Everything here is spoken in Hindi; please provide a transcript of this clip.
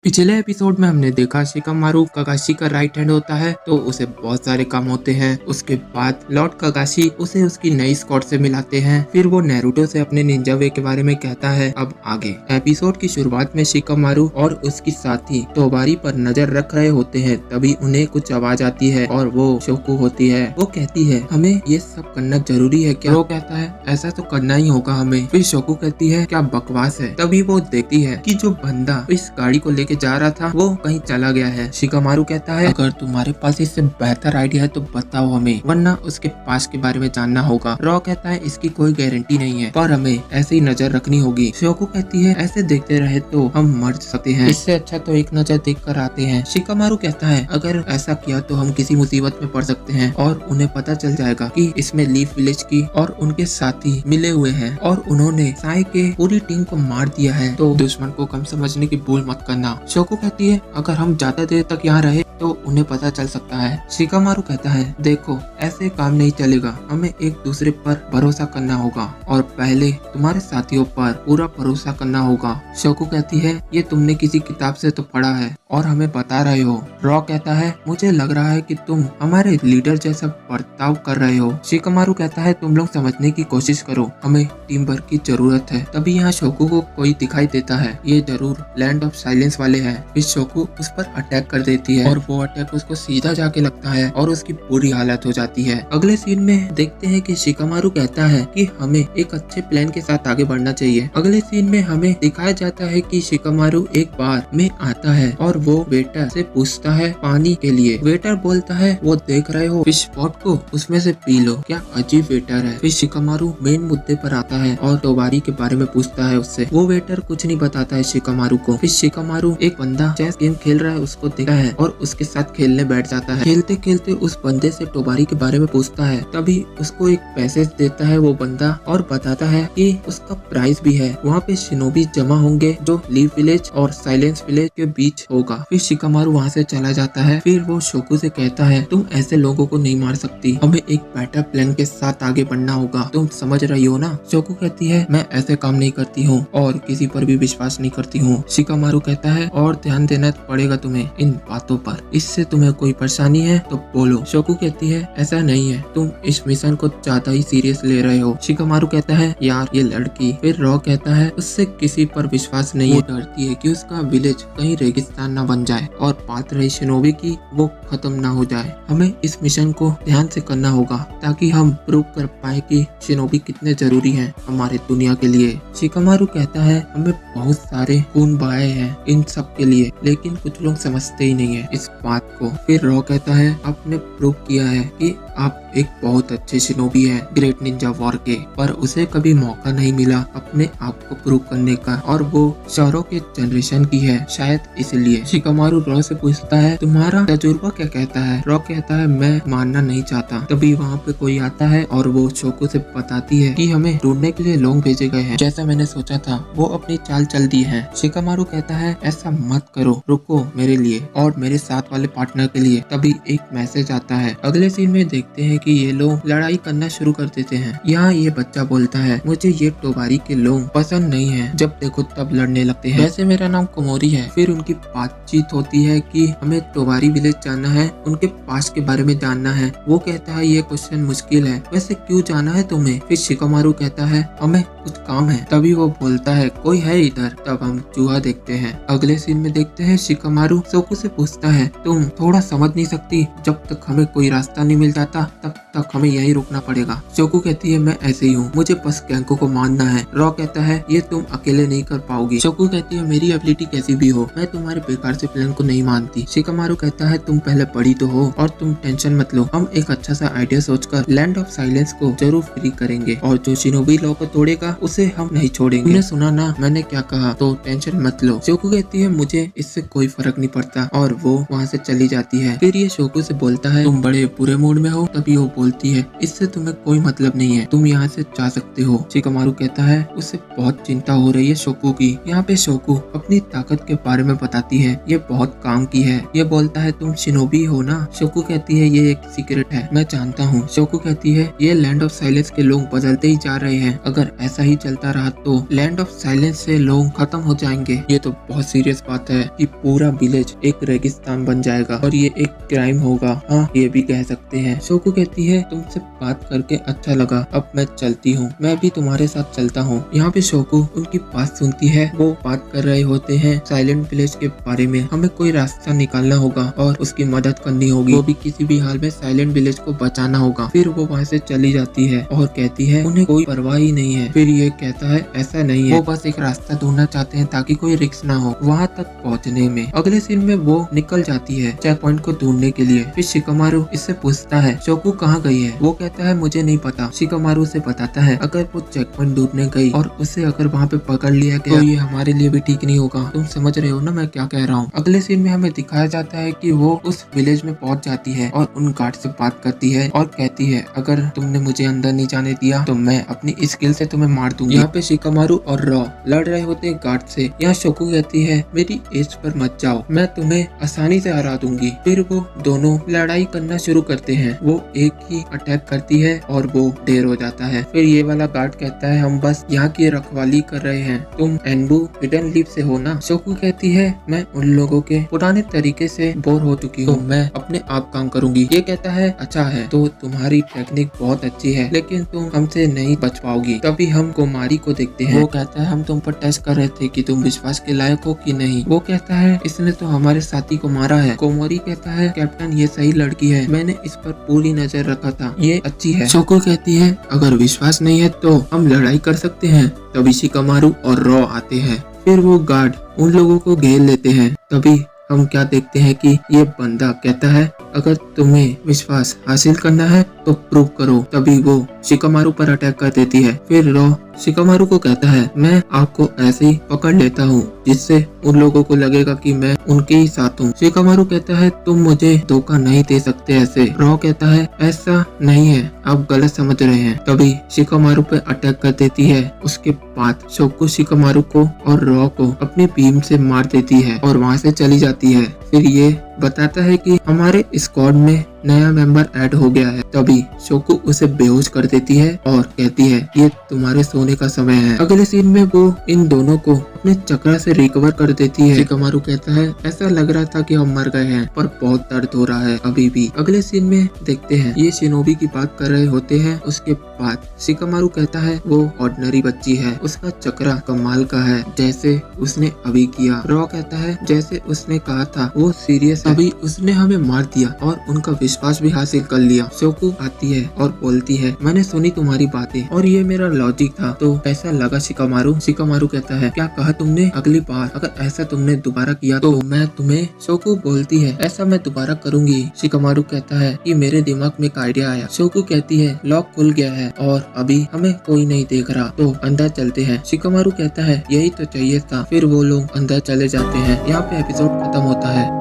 पिछले एपिसोड में हमने देखा शिकामारू काकाशी का राइट हैंड होता है तो उसे बहुत सारे काम होते हैं। उसके बाद लॉर्ड काकाशी उसे उसकी नई स्क्वाड से मिलाते हैं। फिर वो नारुतो से अपने निंजा वे के बारे में कहता है। अब आगे एपिसोड की शुरुआत में शिकामारू और उसकी साथी तोबारी पर नजर रख रहे होते हैं, तभी उन्हें कुछ आवाज आती है और वो शोकू होती है। वो कहती है हमें ये सब करना जरूरी है क्या? वो कहता है ऐसा तो करना ही होगा हमें। फिर शोकू कहती है क्या बकवास है। तभी वो देखती है कि जो बंदा इस गाड़ी को लेके जा रहा था वो कहीं चला गया है। शिकामारू कहता है अगर तुम्हारे पास इससे बेहतर आइडिया है तो बताओ हमें, वरना उसके पास के बारे में जानना होगा। रॉ कहता है इसकी कोई गारंटी नहीं है पर हमें ऐसे ही नजर रखनी होगी। शोकू कहती है ऐसे देखते रहे तो हम मर सकते हैं, इससे अच्छा तो एक नजर देख कर आते हैं। शिकामारू कहता है अगर ऐसा किया तो हम किसी मुसीबत में पड़ सकते हैं और उन्हें पता चल जाएगा कि इसमें लीफ विलेज की और उनके साथी मिले हुए हैं और उन्होंने साई के पूरी टीम को मार दिया है, तो दुश्मन को कम समझने की भूल मत करना। शोकू कहती है अगर हम ज्यादा देर तक यहाँ रहे तो उन्हें पता चल सकता है। शिकामारू कहता है देखो ऐसे काम नहीं चलेगा, हमें एक दूसरे पर भरोसा करना होगा और पहले तुम्हारे साथियों पर पूरा भरोसा करना होगा। शोकू कहती है ये तुमने किसी किताब से तो पढ़ा है और हमें बता रहे हो। रॉ कहता है मुझे लग रहा है कि तुम हमारे लीडर जैसा बर्ताव कर रहे हो। शिकामारू कहता है तुम लोग समझने की कोशिश करो, हमें टीम वर्क की जरूरत है। तभी यहाँ शोकू को कोई दिखाई देता है, ये जरूर लैंड ऑफ साइलेंस वाले हैं। फिर शोकू उस पर अटैक कर देती है और वो अटैक उसको सीधा जाके लगता है और उसकी बुरी हालत हो जाती है। अगले सीन में देखते हैं कि शिकामारू कहता है कि हमें एक अच्छे प्लान के साथ आगे बढ़ना चाहिए। अगले सीन में हमें दिखाया जाता है कि शिकामारू एक बार में आता है और वो वेटर से पूछता है पानी के लिए। वेटर बोलता है वो देख रहे हो फिश पॉट को, उसमें से पी लो। क्या अजीब वेटर है। फिर शिकामारू मेन मुद्दे पर आता है और तोबारी के बारे में पूछता है उससे। वो वेटर कुछ नहीं बताता है शिकामारू को। फिर शिकामारू एक बंदा चेस गेम खेल रहा है उसको देखा है और उसके साथ खेलने बैठ जाता है। खेलते खेलते उस बंदे से तोबारी के बारे में पूछता है, तभी उसको एक पैसेज देता है वो बंदा और बताता है कि उसका प्राइस भी है, वहाँ पे शिनोबी जमा होंगे जो लीफ विलेज और साइलेंस विलेज के बीच होगा। फिर शिकामारू वहाँ से चला जाता है। फिर वो शोकू से कहता है तुम ऐसे लोगों को नहीं मार सकती, हमें एक बेटर प्लान के साथ आगे बढ़ना होगा, तुम समझ रही हो ना। शोकू कहती है मैं ऐसे काम नहीं करती हूँ और किसी पर भी विश्वास नहीं करती हूँ। शिकामारू कहता है और ध्यान देना पड़ेगा तुम्हें इन बातों पर, इससे तुम्हें कोई परेशानी है तो बोलो। शोकू कहती है ऐसा नहीं है, तुम इस मिशन को ज्यादा ही सीरियस ले रहे हो। शिकामारू कहता है यार ये लड़की। फिर रॉ कहता है उससे किसी पर विश्वास नहीं है, डरती है कि उसका विलेज कहीं रेगिस्तान न बन जाए और बात रही शिनोबी की वो खत्म ना हो जाए। हमें इस मिशन को ध्यान से करना होगा ताकि हम प्रूव कर पाए कि शिनोबी कितने जरूरी हैं हमारे दुनिया के लिए। शिकामारू कहता है हमें बहुत सारे खून बहाए हैं इन सब के लिए, लेकिन कुछ लोग समझते ही नहीं है इस बात को। फिर रॉ कहता है आपने प्रूव किया है कि आप एक बहुत अच्छे शिनोबी हैं ग्रेट निंजा वॉर के, पर उसे कभी मौका नहीं मिला अपने आप को प्रूव करने का और वो शहरों के जनरेशन की है शायद इसलिए। शिकामारू रॉ से पूछता है तुम्हारा तजुर्बा क्या कहता है। रॉ कहता है मैं मानना नहीं चाहता। तभी वहाँ पे कोई आता है और वो शोकू से बताती है कि हमें ढूंढने के लिए लोग भेजे गए हैं, जैसा मैंने सोचा था वो अपनी चाल चल दी है। शिकामारू कहता है ऐसा मत करो, रुको मेरे लिए और मेरे साथ वाले पार्टनर के लिए। तभी एक मैसेज आता है। अगले सीन में देखते हैं कि ये लोग लड़ाई करना शुरू कर देते हैं। यहाँ ये बच्चा बोलता है मुझे ये तोबारी के लोग पसंद नहीं है, जब देखो तब लड़ने लगते हैं, वैसे मेरा नाम कोमोरी है। फिर उनकी बातचीत होती है कि हमें तोबारी विलेज जाना है, उनके पास के बारे में जानना है। वो कहता है ये क्वेश्चन मुश्किल है, वैसे क्यों जाना है तुम्हें। फिर शिकामारू कहता है हमें कुछ काम है। तभी वो बोलता है कोई है इधर। तब हम चूहा देखते हैं। अगले सीन में देखते हैं शिकामारू शोकू से पूछता है तुम थोड़ा समझ नहीं सकती, जब तक हमें कोई रास्ता नहीं मिल जाता तब तक हमें यही रुकना पड़ेगा। शोकू कहती है मैं ऐसे ही हूँ, मुझे बस गैंको को मारना है। रॉ कहता है ये तुम अकेले नहीं कर पाओगी। शोकू कहती है मेरी एबिलिटी कैसी भी हो मैं तुम्हारे बेकार से प्लान को नहीं मानती। शिकामारू कहता है तुम पहले पढ़ी तो हो और तुम टेंशन मत लो, हम एक अच्छा सा आइडिया सोचकर लैंड ऑफ साइलेंस को जरूर फ्री करेंगे और जो शिनोबी लॉ को तोड़ेगा उसे हम नहीं छोड़ेंगे। तुमने सुना ना मैंने क्या कहा, तो टेंशन मत लो। शोकू कहती है मुझे इससे कोई फर्क नहीं पड़ता और वो वहाँ से चली जाती है। फिर ये शोको से बोलता है तुम बड़े बुरे मूड में हो। तभी वो बोलती है इससे तुम्हें कोई मतलब नहीं है, तुम यहाँ से जा सकते हो। शिकामारू कहता है उसे बहुत चिंता हो रही है शोको की। यहाँ पे शोको अपनी ताकत के बारे में बताती है, ये बहुत काम की है। ये बोलता है तुम शिनोबी हो ना। शोको कहती है ये एक सीक्रेट है, मैं जानता हूँ। शोको कहती है ये लैंड ऑफ साइलेंस के लोग बदलते ही जा रहे हैं, अगर ऐसा ही चलता रहा तो लैंड ऑफ साइलेंस से लोग खत्म हो जाएंगे। ये तो बहुत सीरियस बात है कि पूरा विलेज एक रेगिस्तान बन जाएगा और ये एक क्राइम होगा। हाँ ये भी कह सकते हैं। शोको कहती है तुमसे बात करके अच्छा लगा, अब मैं चलती हूँ, मैं भी तुम्हारे साथ चलता हूँ। यहाँ पे शोको उनकी बात सुनती है। वो बात कर रहे होते हैं साइलेंट विलेज के बारे में, हमें कोई रास्ता निकालना होगा और उसकी मदद करनी होगी, वो भी किसी भी हाल में साइलेंट विलेज को बचाना होगा। फिर वो वहाँ से चली जाती है और कहती है उन्हें कोई परवाह ही नहीं है। फिर ये कहता है ऐसा नहीं है, वो बस एक रास्ता ढूंढना चाहते हैं ताकि कोई रिस्क ना हो वहाँ तक पहुँचने में। अगले सीन में वो निकल जाती है चेक पॉइंट को ढूंढने के लिए। फिर शिकामारू इससे पूछता है शोको कहाँ गई है। वो कहता है मुझे नहीं पता। शिकामारू से बताता है अगर वो चेक पॉइंट ढूंढने गई और उसे अगर वहाँ पे पकड़ लिया गया तो ये हमारे लिए भी ठीक नहीं होगा। तुम समझ रहे हो ना मैं क्या कह रहा हूँ। अगले सीन में हमें दिखाया जाता है कि वो उस विलेज में पहुंच जाती है और उन गार्ड से बात करती है और कहती है अगर तुमने मुझे अंदर नहीं जाने दिया तो मैं अपनी स्किल से तुम्हें मार दूंगी। यहाँ पे शिकामारू और रॉ लड़ रहे होते हैं गार्ड से। यहाँ शोको कहती है मेरी एज पर मत जाओ, मैं तुम्हें आसानी से हरा दूंगी। फिर वो दोनों लड़ाई करना शुरू करते हैं। वो एक ही अटैक करती है और वो ढेर हो जाता है। फिर ये वाला गार्ड कहता है हम बस यहाँ की रखवाली कर रहे हैं, तुम एनबू हिडन लीफ से हो ना। शोको कहती है मैं उन लोगों के पुराने तरीके से बोर हो चुकी हूँ, मैं अपने आप काम करूंगी। ये कहता है अच्छा है, तो तुम्हारी टेक्निक बहुत अच्छी है लेकिन तुम हमसे नहीं बच पाओगी। तभी हम कोमारी को देखते हैं। वो कहता है हम तुम पर टेस्ट कर रहे थे कि तुम विश्वास के लायक हो कि नहीं। वो कहता है इसने तो हमारे साथी को मारा है। कोमोरी कहता है कैप्टन ये सही लड़की है, मैंने इस पर पूरी नजर रखा था, ये अच्छी है। शोको कहती है अगर विश्वास नहीं है तो हम लड़ाई कर सकते हैं। तभी शिकामारू और रॉ आते हैं। फिर वो गार्ड उन लोगों को घेर लेते हैं। तभी हम क्या देखते हैं कि ये बंदा कहता है अगर तुम्हें विश्वास हासिल करना है तो प्रूव करो। तभी वो शिकामारू पर अटैक कर देती है। फिर रॉ शिकामारू को कहता है मैं आपको ऐसे ही पकड़ लेता हूँ जिससे उन लोगों को लगेगा कि मैं उनके ही साथ हूँ। शिकामारू कहता है तुम मुझे धोखा नहीं दे सकते ऐसे। रॉ कहता है ऐसा नहीं है, आप गलत समझ रहे हैं। तभी शिकामारू पे अटैक कर देती है। उसके बाद शोको शिकामारू को और रॉ को अपनी बीम से मार देती है और वहाँ से चली जाती है। फिर ये बताता है कि हमारे स्क्वाड में नया मेंबर ऐड हो गया है। तभी शोको उसे बेहोश कर देती है और कहती है ये तुम्हारे सोने का समय है। अगले सीन में वो इन दोनों को अपने चक्रा से रिकवर कर देती है। शिकामारू कहता है ऐसा लग रहा था कि हम मर गए हैं पर बहुत दर्द हो रहा है अभी भी। अगले सीन में देखते हैं ये शिनोबी की बात कर रहे होते हैं। उसके बाद शिकामारू कहता है वो ऑर्डिनरी बच्ची है, उसका चक्रा कमाल का है जैसे उसने अभी किया। रॉ कहता है जैसे उसने कहा था वो सीरियस है, अभी उसने हमें मार दिया और उनका विश्वास भी हासिल कर लिया। शोको आती है और बोलती है मैंने सुनी तुम्हारी बातें और ये मेरा लॉजिक था तो कैसा लगा शिकामारू। शिकामारू कहता है क्या कहा तुमने, अगली बार अगर ऐसा तुमने दोबारा किया तो मैं तुम्हें। शोको बोलती है ऐसा मैं दोबारा करूंगी। शिकामारू कहता है कि मेरे दिमाग में एक आइडिया आया। शोको कहती है लॉक खुल गया है और अभी हमें कोई नहीं देख रहा तो अंदर चलते हैं। शिकामारू कहता है यही तो चाहिए था। फिर वो लोग अंदर चले जाते हैं। यहाँ पे एपिसोड खत्म होता है।